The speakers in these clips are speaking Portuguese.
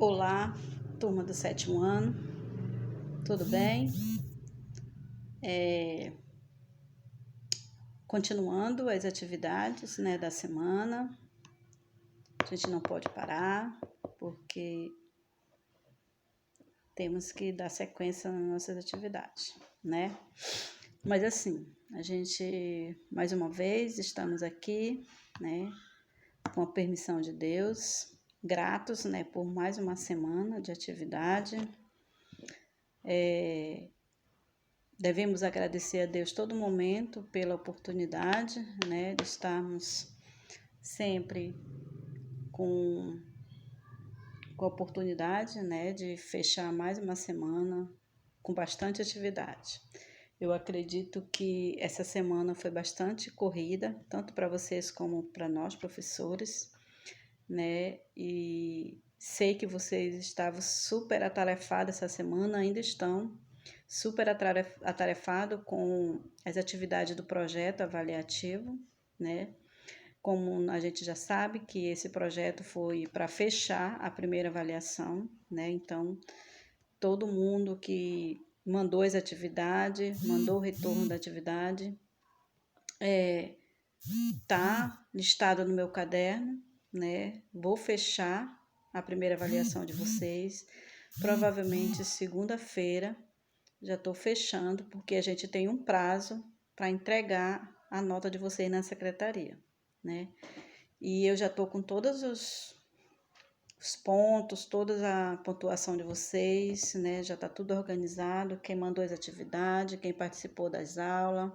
Olá, turma do 7º ano, tudo bem? Continuando as atividades, da semana, a gente não pode parar, porque temos que dar sequência nas nossas atividades, né? Mas assim, a gente, mais uma vez, estamos aqui, né, com a permissão de Deus, gratos, né, por mais uma semana de atividade. Devemos agradecer a Deus todo momento pela oportunidade, né, de estarmos sempre com a oportunidade, né, de fechar mais uma semana com bastante atividade. Eu acredito que essa semana foi bastante corrida, tanto para vocês como para nós, professores, né, e sei que vocês estavam super atarefados essa semana, ainda estão super atarefado com as atividades do projeto avaliativo, né? Como a gente já sabe que esse projeto foi para fechar a primeira avaliação, né? Então, todo mundo que mandou as atividades, mandou o retorno da atividade, tá listado no meu caderno, né? Vou fechar a primeira avaliação de vocês, provavelmente segunda-feira. Já estou fechando, porque a gente tem um prazo para entregar a nota de vocês na secretaria, né? E eu já estou com todos os pontos, toda a pontuação de vocês, né? Já está tudo organizado, quem mandou as atividades, quem participou das aulas,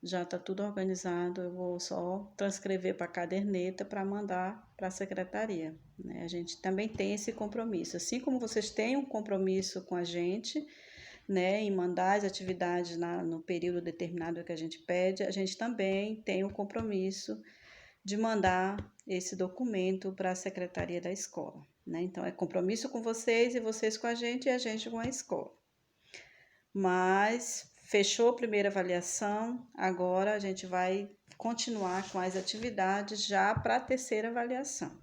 já está tudo organizado. Eu vou só transcrever para a caderneta para mandar para a secretaria, né? A gente também tem esse compromisso, assim como vocês têm um compromisso com a gente, né, em mandar as atividades no período determinado que a gente pede, a gente também tem o compromisso de mandar esse documento para a secretaria da escola, né? Então, é compromisso com vocês e vocês com a gente e a gente com a escola. Mas fechou a primeira avaliação, agora a gente vai continuar com as atividades já para a terceira avaliação.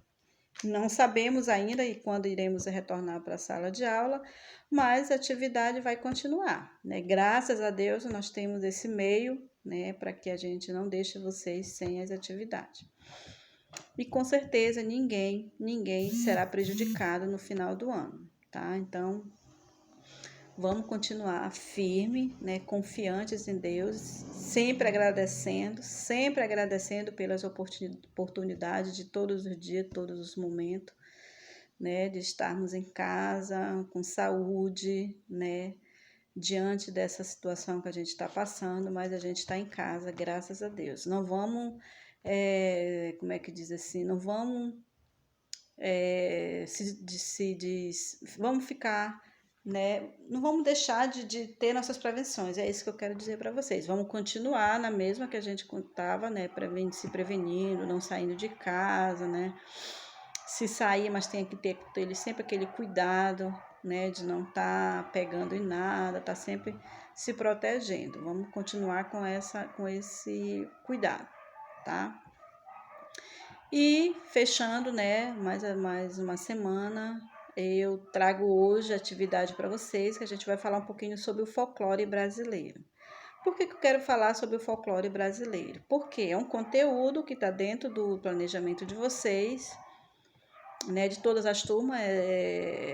Não sabemos ainda quando iremos retornar para a sala de aula, mas a atividade vai continuar, né? Graças a Deus nós temos esse meio, né, para que a gente não deixe vocês sem as atividades. E com certeza ninguém será prejudicado no final do ano, tá? Então, vamos continuar firme, né, confiantes em Deus, sempre agradecendo pelas oportunidades de todos os dias, todos os momentos, né, de estarmos em casa, com saúde, né, diante dessa situação que a gente está passando, mas a gente está em casa, graças a Deus. Não vamos, como é que diz assim, não vamos vamos ficar, né? Não vamos deixar de ter nossas prevenções, é isso que eu quero dizer para vocês. Vamos continuar na mesma que a gente estava, né? Se prevenindo, não saindo de casa, né? Se sair, mas tem que ter sempre aquele cuidado, né? De não estar pegando em nada, tá sempre se protegendo. Vamos continuar com esse cuidado, tá? E fechando, né, mais uma semana, eu trago hoje a atividade para vocês, que a gente vai falar um pouquinho sobre o folclore brasileiro. Por que eu quero falar sobre o folclore brasileiro? Porque é um conteúdo que está dentro do planejamento de vocês, né, de todas as turmas.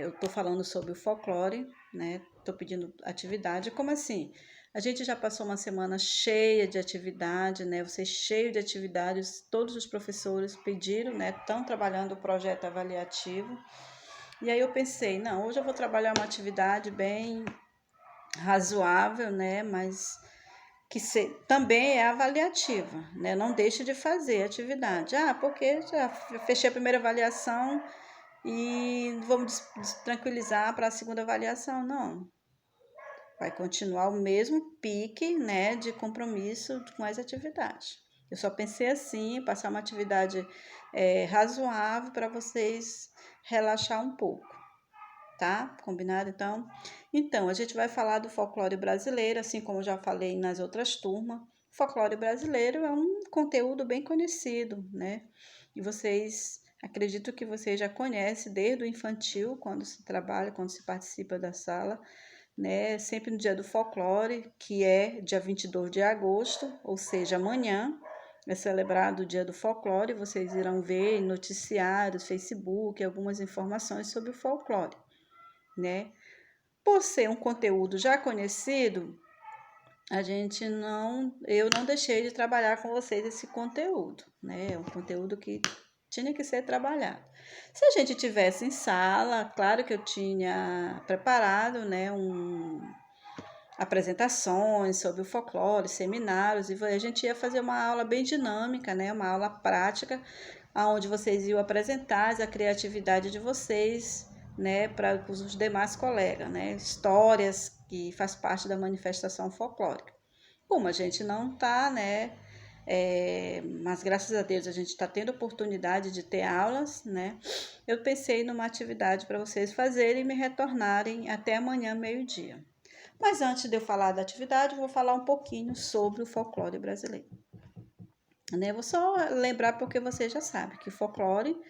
Eu estou falando sobre o folclore, né, estou pedindo atividade. Como assim? A gente já passou uma semana cheia de atividade, né? Vocês cheio de atividades, todos os professores pediram, né? Estão trabalhando o projeto avaliativo. E aí eu pensei, não, hoje eu vou trabalhar uma atividade bem razoável, né? Mas que também é avaliativa, né? Não deixe de fazer atividade. Porque já fechei a primeira avaliação e vamos tranquilizar para a segunda avaliação. Não. Vai continuar o mesmo pique, né, de compromisso com as atividades. Eu só pensei assim, passar uma atividade razoável para vocês relaxar um pouco, tá? Combinado, então? Então, a gente vai falar do folclore brasileiro, assim como eu já falei nas outras turmas. O folclore brasileiro é um conteúdo bem conhecido, né? E vocês Acredito que você já conhece desde o infantil, quando se trabalha, quando se participa da sala, né? Sempre no dia do folclore, que é dia 22 de agosto, ou seja, amanhã é celebrado o dia do folclore. Vocês irão ver em noticiários, Facebook, algumas informações sobre o folclore, né? Por ser um conteúdo já conhecido, eu não deixei de trabalhar com vocês esse conteúdo, né? É um conteúdo que tinha que ser trabalhado. Se a gente tivesse em sala, claro que eu tinha preparado, né, apresentações sobre o folclore, seminários, e a gente ia fazer uma aula bem dinâmica, né, uma aula prática, onde vocês iam apresentar a criatividade de vocês, né, para os demais colegas, né, histórias que faz parte da manifestação folclórica. Como a gente não está, né? Mas graças a Deus a gente está tendo oportunidade de ter aulas, né? Eu pensei numa atividade para vocês fazerem e me retornarem até amanhã, meio-dia. Mas antes de eu falar da atividade, eu vou falar um pouquinho sobre o folclore brasileiro. Né? Vou só lembrar porque você já sabe que o folclore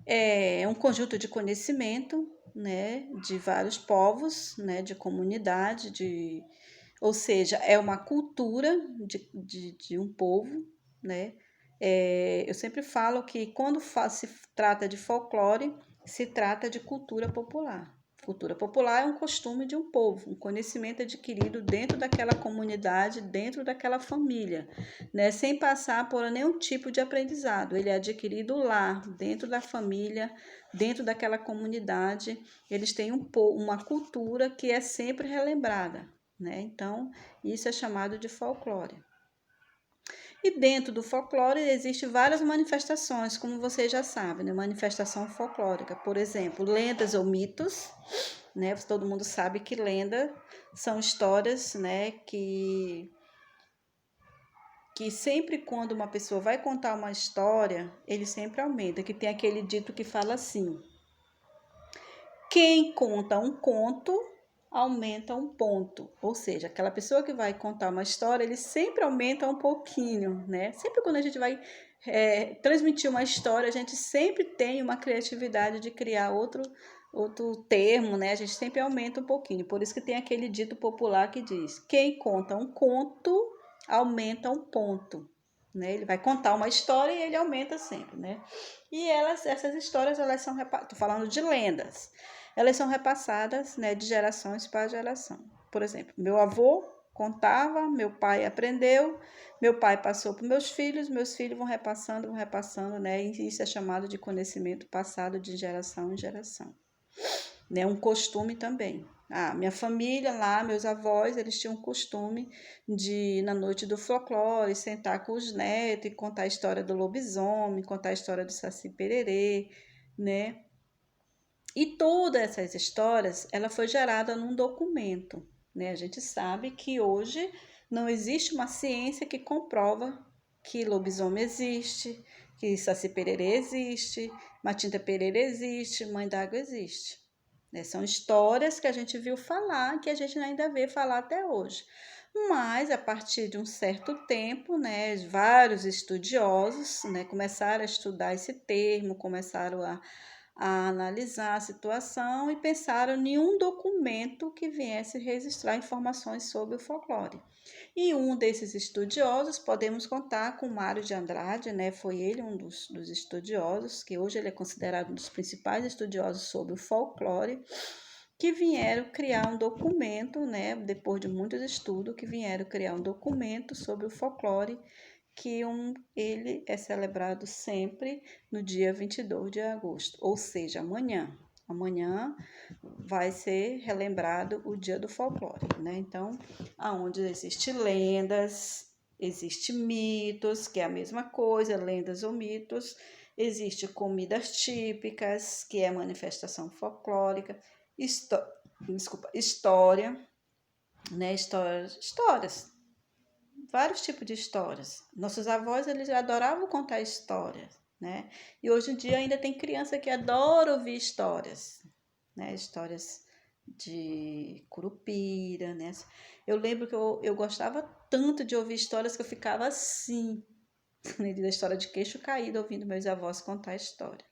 é um conjunto de conhecimento, né, de vários povos, né, de comunidade, ou seja, é uma cultura de um povo, né? Eu sempre falo que quando se trata de folclore, se trata de cultura popular. Cultura popular é um costume de um povo, um conhecimento adquirido dentro daquela comunidade, dentro daquela família, né? Sem passar por nenhum tipo de aprendizado. Ele é adquirido lá, dentro da família, dentro daquela comunidade. Eles têm uma cultura que é sempre relembrada, né? Então, isso é chamado de folclore. E dentro do folclore existem várias manifestações, como vocês já sabem, né? Manifestação folclórica, por exemplo, lendas ou mitos, né? Todo mundo sabe que lenda são histórias, né, que sempre quando uma pessoa vai contar uma história, ele sempre aumenta, que tem aquele dito que fala assim: quem conta um conto aumenta um ponto. Ou seja, aquela pessoa que vai contar uma história, ele sempre aumenta um pouquinho, né? Sempre quando a gente vai transmitir uma história, a gente sempre tem uma criatividade de criar outro termo, né? A gente sempre aumenta um pouquinho. Por isso que tem aquele dito popular que diz: quem conta um conto aumenta um ponto. Né? Ele vai contar uma história e ele aumenta sempre, né? E essas histórias, elas são, tô falando de lendas, elas são repassadas, né, de gerações para geração. Por exemplo, meu avô contava, meu pai aprendeu, meu pai passou para meus filhos vão repassando, né? E isso é chamado de conhecimento passado de geração em geração. Né? Um costume também. Minha família lá, meus avós, eles tinham um costume de, na noite do folclore, sentar com os netos e contar a história do lobisomem, contar a história do Saci Pererê, né? E todas essas histórias, ela foi gerada num documento, né? A gente sabe que hoje não existe uma ciência que comprova que lobisomem existe, que Saci Pererê existe, Matinta Pereira existe, Mãe d'Água existe. Né? São histórias que a gente viu falar, que a gente ainda vê falar até hoje. Mas, a partir de um certo tempo, né, vários estudiosos, né, começaram a estudar esse termo, começaram a analisar a situação e pensaram em um documento que viesse registrar informações sobre o folclore. E um desses estudiosos, podemos contar com Mário de Andrade, né? Foi ele um dos estudiosos, que hoje ele é considerado um dos principais estudiosos sobre o folclore, que vieram criar um documento, né? Depois de muitos estudos, que vieram criar um documento sobre o folclore, que ele é celebrado sempre no dia 22 de agosto, ou seja, amanhã. Amanhã vai ser relembrado o dia do folclore, né? Então, aonde existe lendas, existe mitos, que é a mesma coisa, lendas ou mitos, existe comidas típicas, que é manifestação folclórica, história, né? Histórias, vários tipos de histórias. Nossos avós, eles adoravam contar histórias, né? E hoje em dia ainda tem criança que adora ouvir histórias, né? Histórias de Curupira, né? Eu lembro que eu gostava tanto de ouvir histórias que eu ficava assim, da história de queixo caído ouvindo meus avós contar a história.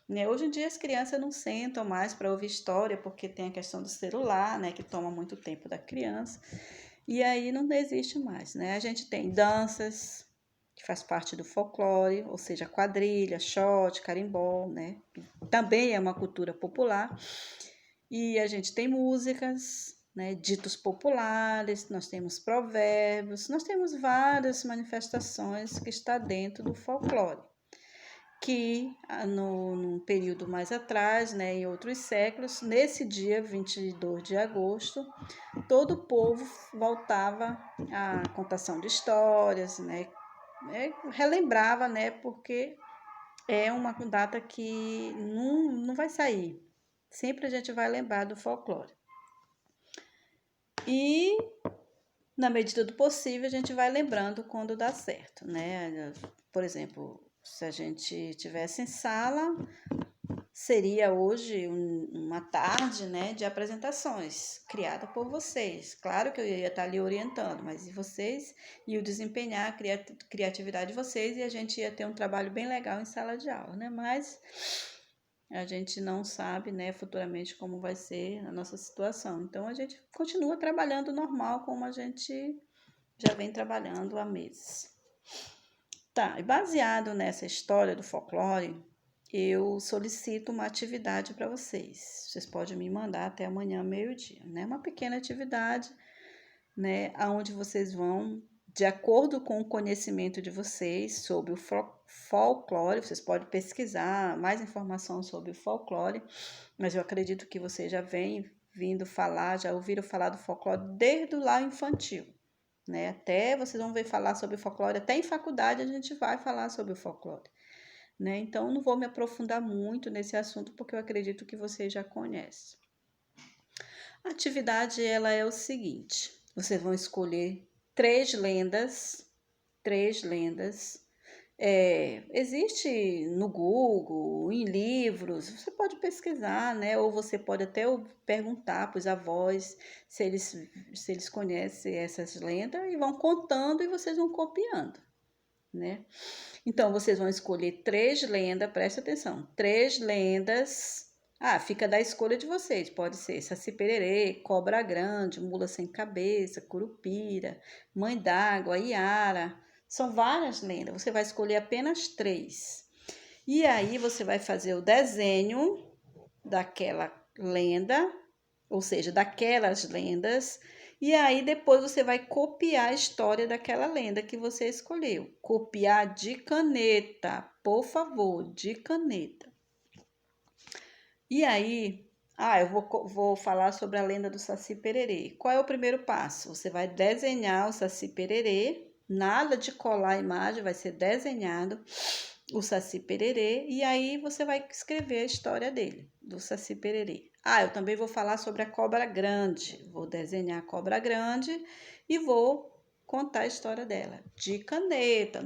Né? Hoje em dia as crianças não sentam mais para ouvir história porque tem a questão do celular, né, que toma muito tempo da criança. E aí não existe mais, né? A gente tem danças, que faz parte do folclore, ou seja, quadrilha, shot, carimbó, né? Também é uma cultura popular. E a gente tem músicas, né, ditos populares, nós temos provérbios, nós temos várias manifestações que está dentro do folclore, que num período mais atrás, né, em outros séculos, nesse dia 22 de agosto, todo o povo voltava à contação de histórias, né, relembrava, né, porque é uma data que não vai sair. Sempre a gente vai lembrar do folclore. E, na medida do possível, a gente vai lembrando quando dá certo, né? Por exemplo, se a gente tivesse em sala, seria hoje uma tarde, né, de apresentações criada por vocês. Claro que eu ia estar ali orientando, mas vocês iam desempenhar a criatividade de vocês e a gente ia ter um trabalho bem legal em sala de aula, né? Mas a gente não sabe, né, futuramente como vai ser a nossa situação. Então a gente continua trabalhando normal como a gente já vem trabalhando há meses. Tá, e baseado nessa história do folclore, eu solicito uma atividade para vocês. Vocês podem me mandar até amanhã, meio-dia, né? Uma pequena atividade, né, aonde vocês vão, de acordo com o conhecimento de vocês sobre o folclore, vocês podem pesquisar mais informação sobre o folclore, mas eu acredito que vocês já vêm vindo falar, já ouviram falar do folclore desde lá infantil, né? Até vocês vão ver falar sobre o folclore, até em faculdade a gente vai falar sobre o folclore, né? Então não vou me aprofundar muito nesse assunto porque eu acredito que vocês já conhecem. A atividade ela é o seguinte: vocês vão escolher três lendas. Existe no Google, em livros, você pode pesquisar, né? Ou você pode até perguntar para os avós se eles conhecem essas lendas e vão contando e vocês vão copiando, né? Então, vocês vão escolher três lendas, preste atenção, três lendas. Fica da escolha de vocês. Pode ser Saci Pererê, Cobra Grande, Mula Sem Cabeça, Curupira, Mãe d'Água, Iara. São várias lendas. Você vai escolher apenas três. E aí você vai fazer o desenho daquela lenda, ou seja, daquelas lendas. E aí depois você vai copiar a história daquela lenda que você escolheu. Copiar de caneta, por favor, de caneta. E aí, eu vou falar sobre a lenda do Saci Pererê. Qual é o primeiro passo? Você vai desenhar o Saci Pererê, nada de colar a imagem, vai ser desenhado o Saci Pererê e aí você vai escrever a história dele, do Saci Pererê. Eu também vou falar sobre a Cobra Grande. Vou desenhar a Cobra Grande e vou contar a história dela de caneta.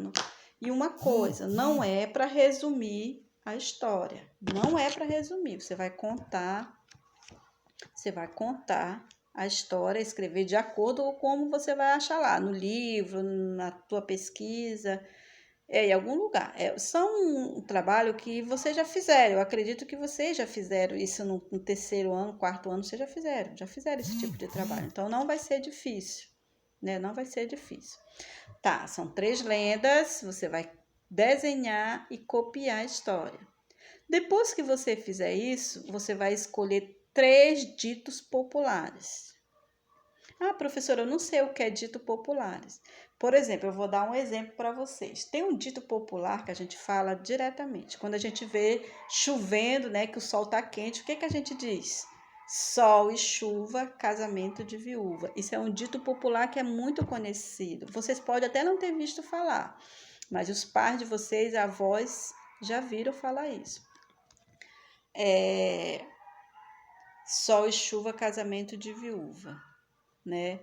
E uma coisa, não é para resumir a história. Não é para resumir. Você vai contar a história, escrever de acordo com como você vai achar lá, no livro, na tua pesquisa, em algum lugar. São um trabalho que vocês já fizeram. Eu acredito que vocês já fizeram isso no terceiro ano, quarto ano, vocês já fizeram esse tipo de trabalho. Então não vai ser difícil, né? Não vai ser difícil. Tá, são três lendas, você vai desenhar e copiar a história. Depois que você fizer isso, você vai escolher três ditos populares. Professora, eu não sei o que é dito populares. Por exemplo, eu vou dar um exemplo para vocês. Tem um dito popular que a gente fala diretamente. Quando a gente vê chovendo, né, que o sol está quente, o que a gente diz? Sol e chuva, casamento de viúva. Isso é um dito popular que é muito conhecido. Vocês podem até não ter visto falar, mas os pais de vocês, avós, já viram falar isso. Sol e chuva, casamento de viúva, né?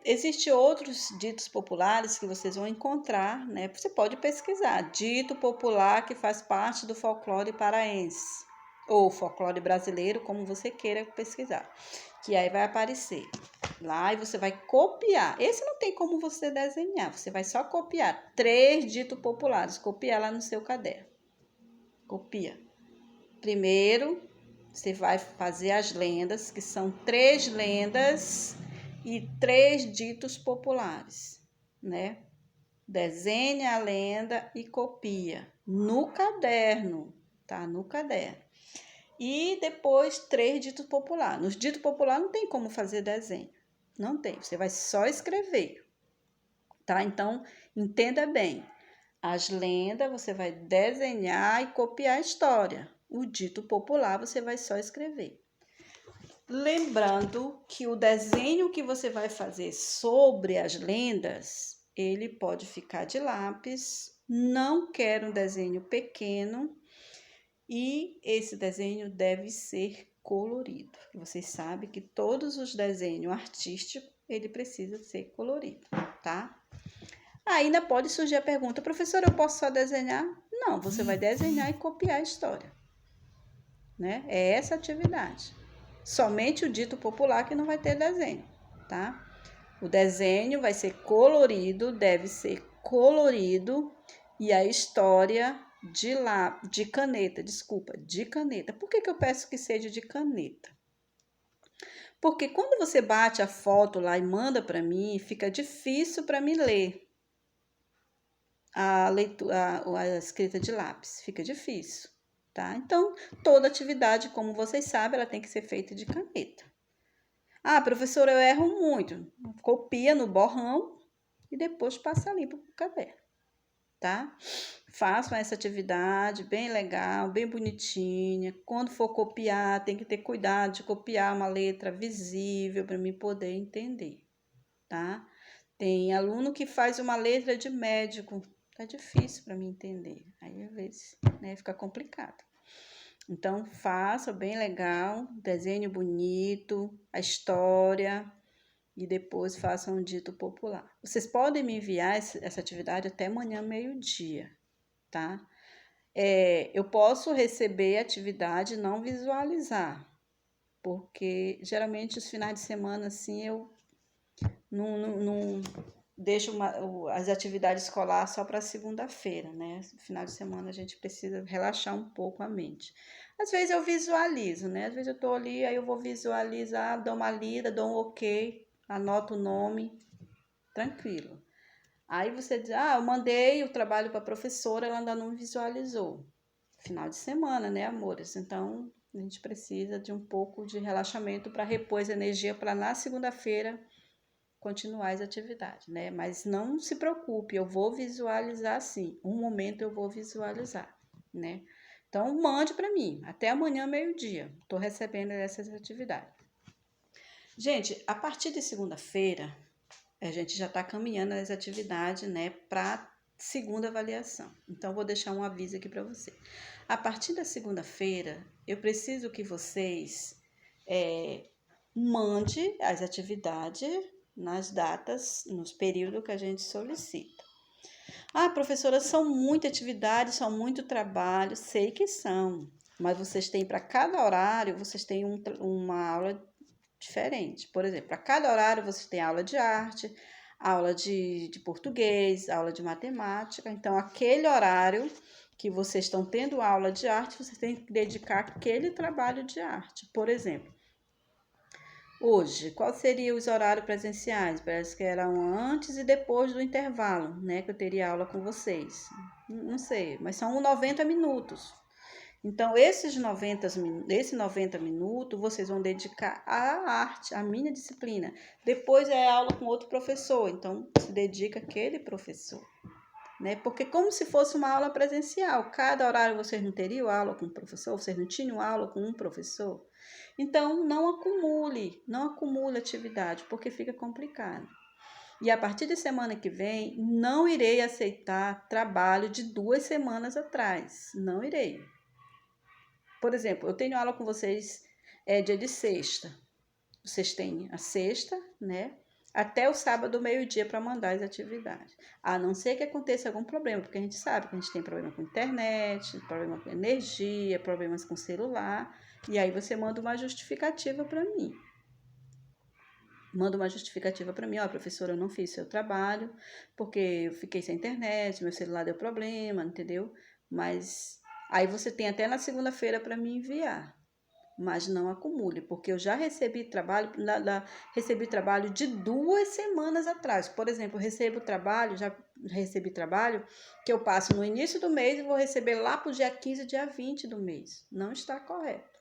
Existem outros ditos populares que vocês vão encontrar, né? Você pode pesquisar, dito popular que faz parte do folclore paraense, ou folclore brasileiro, como você queira pesquisar, que aí vai aparecer. lá e você vai copiar. Esse não tem como você desenhar, você vai só copiar 3 ditos populares, copiar lá no seu caderno. Copia. Primeiro, você vai fazer as lendas, que são 3 lendas e 3 ditos populares, né? Desenhe a lenda e copia no caderno, tá? No caderno. E depois 3 ditos populares. Nos ditos populares não tem como fazer desenho. Não tem, você vai só escrever, tá? Então, entenda bem. As lendas você vai desenhar e copiar a história. O dito popular você vai só escrever. Lembrando que o desenho que você vai fazer sobre as lendas, ele pode ficar de lápis. Não quero um desenho pequeno e esse desenho deve ser colorido. Vocês sabem que todos os desenhos artísticos, ele precisa ser colorido, tá? Ainda pode surgir a pergunta, professora, eu posso só desenhar? Não, você vai desenhar e copiar a história, né? É essa atividade. Somente o dito popular que não vai ter desenho, tá? O desenho vai ser colorido, deve ser colorido, e a história de caneta, de caneta. Por que eu peço que seja de caneta? Porque quando você bate a foto lá e manda para mim, fica difícil para mim ler a leitura, a escrita de lápis, fica difícil, tá? Então, toda atividade, como vocês sabem, ela tem que ser feita de caneta. Ah, professora, eu erro muito. Copia no borrão e depois passa limpo pro caderno, tá? Façam essa atividade bem legal, bem bonitinha. Quando for copiar, tem que ter cuidado de copiar uma letra visível para mim poder entender, tá? Tem aluno que faz uma letra de médico, tá difícil para mim entender. Aí, às vezes, né, fica complicado. Então, faça bem legal, desenho bonito, a história e depois faça um dito popular. Vocês podem me enviar essa atividade até amanhã, meio-dia, tá? Eu posso receber atividade e não visualizar, porque geralmente os finais de semana, assim, eu não deixo as atividades escolares só para segunda-feira, né? No final de semana a gente precisa relaxar um pouco a mente. Às vezes eu visualizo, né? Às vezes eu tô ali, aí eu vou visualizar, dou uma lida, dou um ok, anoto o nome, tranquilo. Aí você diz, eu mandei o trabalho para a professora, ela ainda não visualizou. Final de semana, né, amores? Então, a gente precisa de um pouco de relaxamento para repor a energia para na segunda-feira continuar as atividades, né? Mas não se preocupe, eu vou visualizar sim. Um momento eu vou visualizar, né? Então, mande para mim, até amanhã, meio-dia. Estou recebendo essas atividades. Gente, a partir de segunda-feira, a gente já está caminhando as atividades, né, para segunda avaliação. Então, vou deixar um aviso aqui para você. A partir da segunda-feira, eu preciso que vocês mande as atividades nas datas, nos períodos que a gente solicita. Professora, são muitas atividades, são muito trabalho, sei que são, mas vocês têm para cada horário, vocês têm uma aula diferente. Por exemplo, para cada horário vocês têm aula de arte, aula de português, aula de matemática. Então, aquele horário que vocês estão tendo aula de arte, vocês têm que dedicar aquele trabalho de arte. Por exemplo, hoje, qual seriam os horários presenciais? Parece que eram antes e depois do intervalo, né? Que eu teria aula com vocês. Não sei, mas são 90 minutos. Então, esses 90 minutos, vocês vão dedicar à arte, à minha disciplina. Depois é aula com outro professor, então se dedica àquele professor, né? Porque como se fosse uma aula presencial, cada horário vocês não teriam aula com um professor, vocês não tinham aula com um professor. Então, não acumule atividade, porque fica complicado. E a partir de semana que vem, não irei aceitar trabalho de 2 semanas atrás, não irei. Por exemplo, eu tenho aula com vocês dia de sexta. Vocês têm a sexta, né? Até o sábado, meio-dia, para mandar as atividades. A não ser que aconteça algum problema, porque a gente sabe que a gente tem problema com internet, problema com energia, problemas com celular. E aí você manda uma justificativa para mim. manda uma justificativa para mim, ó, professora, eu não fiz seu trabalho, porque eu fiquei sem internet, meu celular deu problema, entendeu? Mas aí você tem até na segunda-feira para me enviar, mas não acumule, porque eu já recebi trabalho, recebi trabalho de 2 semanas atrás. Por exemplo, eu recebo trabalho, já recebi trabalho que eu passo no início do mês e vou receber lá para o dia 15, dia 20 do mês. Não está correto.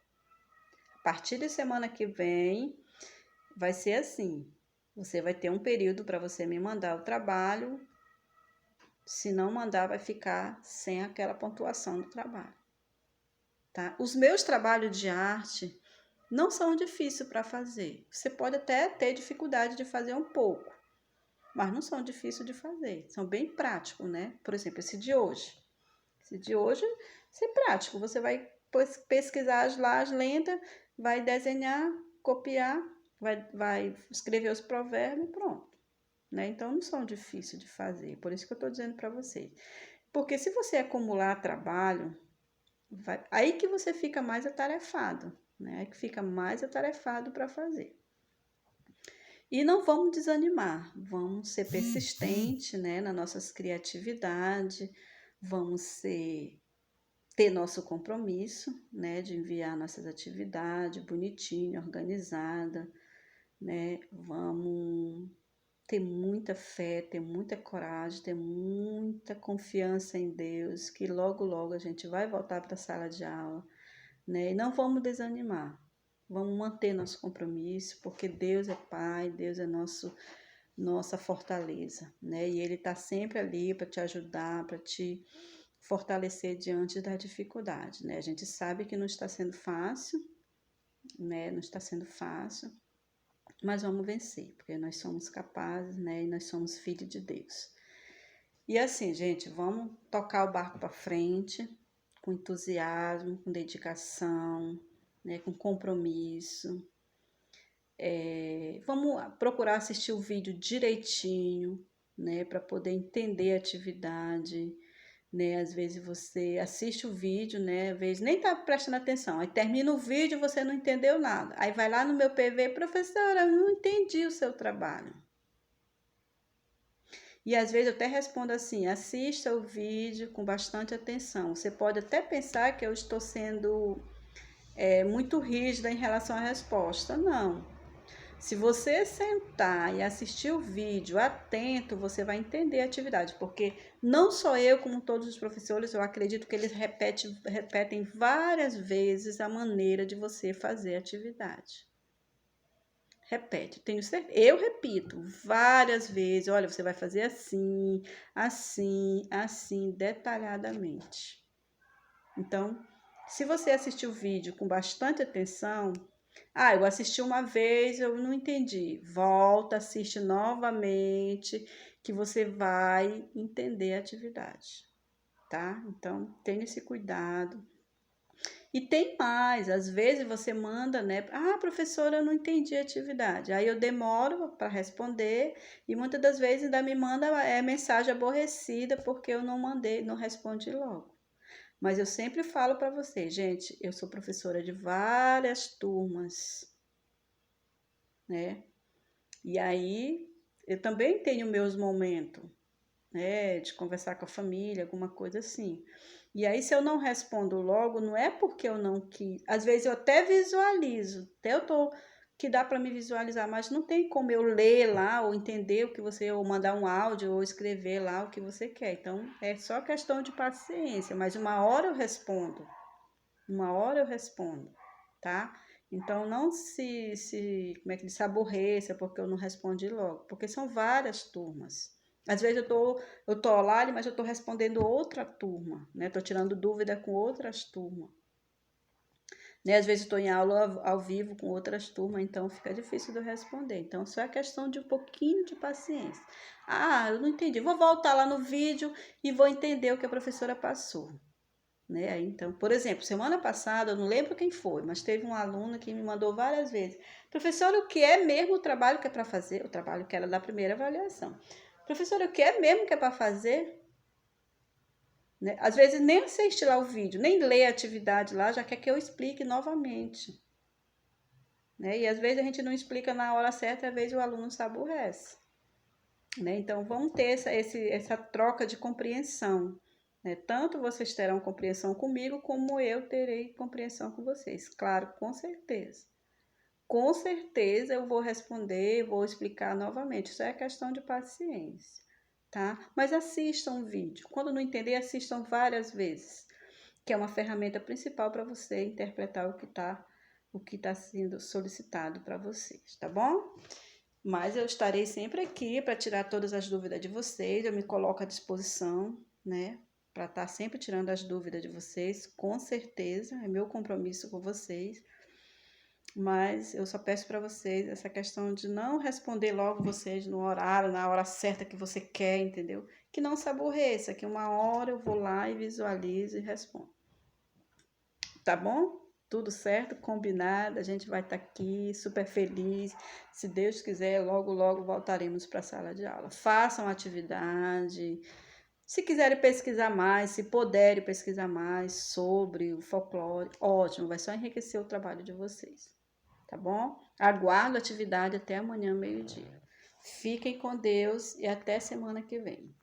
A partir de semana que vem, vai ser assim. Você vai ter um período para você me mandar o trabalho. Se não mandar, vai ficar sem aquela pontuação do trabalho. Tá? Os meus trabalhos de arte não são difíceis para fazer. Você pode até ter dificuldade de fazer um pouco, mas não são difíceis de fazer. São bem práticos, né? Por exemplo, esse de hoje. Esse de hoje é prático. Você vai pesquisar lá as lendas, vai desenhar, copiar, vai escrever os provérbios e pronto. Né? Então, não são difíceis de fazer. Por isso que eu estou dizendo para vocês. Porque se você acumular trabalho, aí que você fica mais atarefado, né? Aí que fica mais atarefado para fazer. E não vamos desanimar, vamos ser persistentes, né, na nossa criatividade, vamos ter nosso compromisso, né, de enviar nossas atividades bonitinha, organizada, né? Vamos ter muita fé, ter muita coragem, ter muita confiança em Deus, que logo, logo a gente vai voltar para a sala de aula, né? E não vamos desanimar, vamos manter nosso compromisso, porque Deus é Pai, Deus é nossa fortaleza, né? E Ele está sempre ali para te ajudar, para te fortalecer diante da dificuldade, né? A gente sabe que não está sendo fácil, né? Não está sendo fácil, mas vamos vencer, porque nós somos capazes, né? E nós somos filhos de Deus. E assim, gente, vamos tocar o barco para frente, com entusiasmo, com dedicação, né? Com compromisso. Vamos procurar assistir o vídeo direitinho, né? Para poder entender a atividade, né? Às vezes você assiste o vídeo, né? Às vezes nem tá prestando atenção. Aí termina o vídeo e você não entendeu nada. Aí vai lá no meu PV, professora, eu não entendi o seu trabalho. E às vezes eu até respondo assim: assista o vídeo com bastante atenção. Você pode até pensar que eu estou sendo muito rígida em relação à resposta. Não. Se você sentar e assistir o vídeo atento, você vai entender a atividade, porque não só eu, como todos os professores, eu acredito que eles repetem várias vezes a maneira de você fazer a atividade. Repete, tenho certeza. Eu repito várias vezes. Olha, você vai fazer assim, assim, assim, detalhadamente. Então, se você assistir o vídeo com bastante atenção, eu assisti uma vez, eu não entendi. Volta, assiste novamente, que você vai entender a atividade, tá? Então, tenha esse cuidado. E tem mais, às vezes você manda, né? Professora, eu não entendi a atividade. Aí eu demoro para responder e muitas das vezes ainda me manda mensagem aborrecida porque eu não mandei, não respondi logo. Mas eu sempre falo para você, gente, eu sou professora de várias turmas, né? E aí eu também tenho meus momentos, né, de conversar com a família, alguma coisa assim. E aí, se eu não respondo logo, não é porque eu não quis. Às vezes eu até visualizo, até eu tô que dá para me visualizar, mas não tem como eu ler lá ou entender o que você, ou mandar um áudio ou escrever lá o que você quer. Então, é só questão de paciência, mas uma hora eu respondo. Uma hora eu respondo, tá? Então, não como é que se aborreça porque eu não respondi logo, porque são várias turmas. Às vezes eu tô online, mas eu tô respondendo outra turma, né? Tô tirando dúvida com outras turmas. Né? Às vezes estou em aula ao vivo com outras turmas, então fica difícil de eu responder. Então, só é questão de um pouquinho de paciência. Eu não entendi. Vou voltar lá no vídeo e vou entender o que a professora passou. Né? Então, por exemplo, semana passada, eu não lembro quem foi, mas teve uma aluna que me mandou várias vezes: professora, o que é mesmo o trabalho que é para fazer? O trabalho que era da primeira avaliação. Professora, o que é mesmo que é para fazer? Né? Às vezes nem assiste lá o vídeo, nem lê a atividade lá, já quer que eu explique novamente. né? E às vezes a gente não explica na hora certa, às vezes o aluno se aborrece, né? Então vamos ter essa troca de compreensão, né? Tanto vocês terão compreensão comigo, como eu terei compreensão com vocês. Claro, com certeza. Com certeza eu vou responder, vou explicar novamente. Isso é questão de paciência, tá? Mas assistam o vídeo. Quando não entender, assistam várias vezes, que é uma ferramenta principal para você interpretar o que tá sendo solicitado para vocês, tá bom? Mas eu estarei sempre aqui para tirar todas as dúvidas de vocês. Eu me coloco à disposição, né? Para estar sempre tirando as dúvidas de vocês, com certeza. É meu compromisso com vocês. Mas eu só peço para vocês essa questão de não responder logo vocês no horário, na hora certa que você quer, entendeu? Que não se aborreça, que uma hora eu vou lá e visualizo e respondo. Tá bom? Tudo certo, combinado, a gente vai estar aqui super feliz. Se Deus quiser, logo, logo voltaremos para a sala de aula. Façam atividade. Se quiserem pesquisar mais, se puderem pesquisar mais sobre o folclore, ótimo, vai só enriquecer o trabalho de vocês. Tá bom? Aguardo a atividade até amanhã, meio-dia. Fiquem com Deus e até semana que vem.